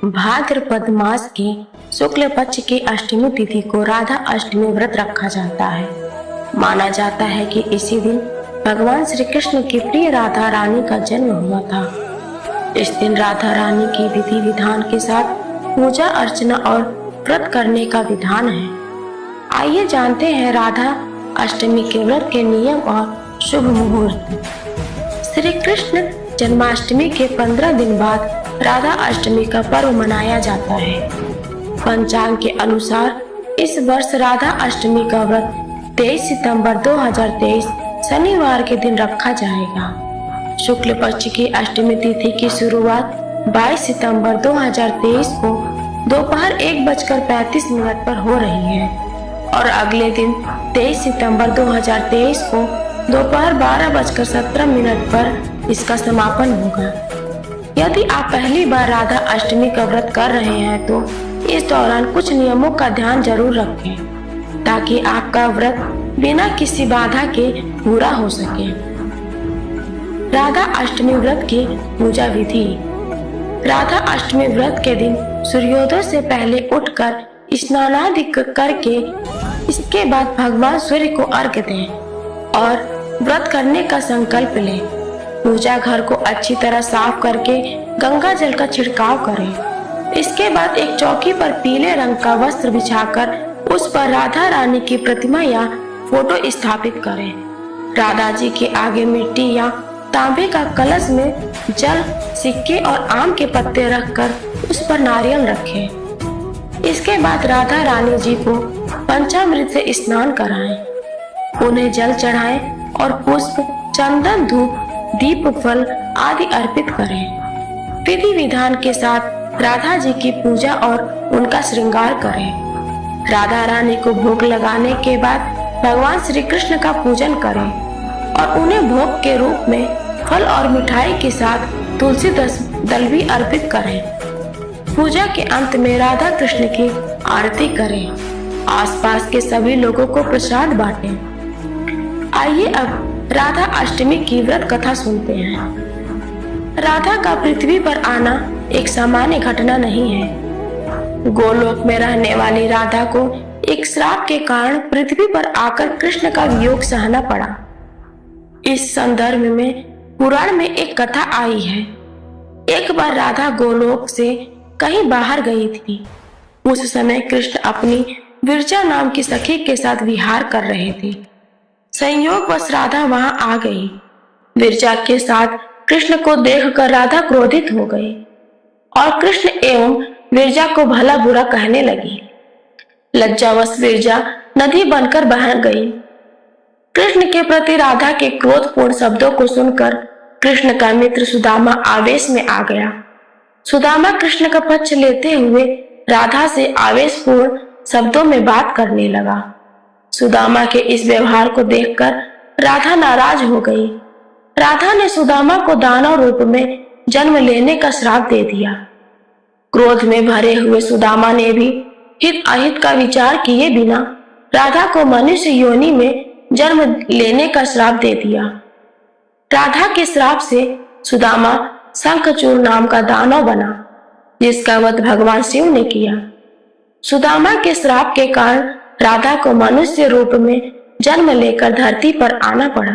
भाद्रपद मास के शुक्ल पक्ष की अष्टमी तिथि को राधा अष्टमी व्रत रखा जाता है। माना जाता है कि इसी दिन भगवान श्री कृष्ण की प्रिय राधा रानी का जन्म हुआ था। इस दिन राधा रानी की विधि विधान के साथ पूजा अर्चना और व्रत करने का विधान है। आइए जानते हैं राधा अष्टमी के व्रत के नियम और शुभ मुहूर्त। श्री कृष्ण जन्माष्टमी के 15 दिन बाद राधा अष्टमी का पर्व मनाया जाता है। पंचांग के अनुसार इस वर्ष राधा अष्टमी का व्रत 23 सितंबर 2023 शनिवार के दिन रखा जाएगा। शुक्ल पक्ष की अष्टमी तिथि की शुरुआत 22 सितंबर 2023 को दोपहर 1:35 पर हो रही है और अगले दिन 23 सितंबर 2023 को दोपहर 12:17 पर इसका समापन होगा। यदि आप पहली बार राधा अष्टमी का व्रत कर रहे हैं तो इस दौरान कुछ नियमों का ध्यान जरूर रखें ताकि आपका व्रत बिना किसी बाधा के पूरा हो सके। राधा अष्टमी व्रत की पूजा विधि। राधा अष्टमी व्रत के दिन सूर्योदय से पहले उठकर स्नानादि करके इसके बाद भगवान सूर्य को अर्घ्य दें और व्रत करने का संकल्प लें। पूजा घर को अच्छी तरह साफ करके गंगा जल का छिड़काव करें। इसके बाद एक चौकी पर पीले रंग का वस्त्र बिछाकर उस पर राधा रानी की प्रतिमा या फोटो स्थापित करें। राधा जी के आगे मिट्टी या तांबे का कलश में जल, सिक्के और आम के पत्ते रखकर उस पर नारियल रखें। इसके बाद राधा रानी जी को पंचामृत से स्नान कराएं, उन्हें जल चढ़ाएं और पुष्प, चंदन, धूप, दीप, फल आदि अर्पित करें। विधि विधान के साथ राधा जी की पूजा और उनका श्रृंगार करें। राधा रानी को भोग लगाने के बाद भगवान श्री कृष्ण का पूजन करें और उन्हें भोग के रूप में फल और मिठाई के साथ तुलसी दल भी अर्पित करें। पूजा के अंत में राधा कृष्ण की आरती करें। आसपास के सभी लोगों को प्रसाद बांटें। आइए अब राधा अष्टमी की व्रत कथा सुनते हैं। राधा का पृथ्वी पर आना एक सामान्य घटना नहीं है। गोलोक में रहने वाली राधा को एक श्राप के कारण पृथ्वी पर आकर कृष्ण का वियोग सहना पड़ा। इस संदर्भ में पुराण में एक कथा आई है। एक बार राधा गोलोक से कहीं बाहर गई थी। उस समय कृष्ण अपनी विरजा नाम की सखी के साथ विहार कर रहे थे। संयोगवश राधा वहां आ गई। विरजा के साथ कृष्ण को देखकर राधा क्रोधित हो गई और कृष्ण एवं विरजा को भला बुरा कहने लगी। लज्जावश विरजा नदी बनकर बह गई। कृष्ण के प्रति राधा के क्रोधपूर्ण शब्दों को सुनकर कृष्ण का मित्र सुदामा आवेश में आ गया। सुदामा कृष्ण का पक्ष लेते हुए राधा से आवेशपूर्ण शब्दों में बात करने लगा। सुदामा के इस व्यवहार को देखकर राधा नाराज हो गई। राधा ने सुदामा को दानव रूप में जन्म लेने का श्राप दे दिया। क्रोध में भरे हुए सुदामा ने भी हित अहित का विचार किए बिना राधा को मनुष्य योनि में जन्म लेने का श्राप दे दिया। राधा के श्राप से सुदामा शंखचूड़ नाम का दानव बना, जिसका वध भगवान शिव ने किया। सुदामा के श्राप के कारण राधा को मनुष्य रूप में जन्म लेकर धरती पर आना पड़ा।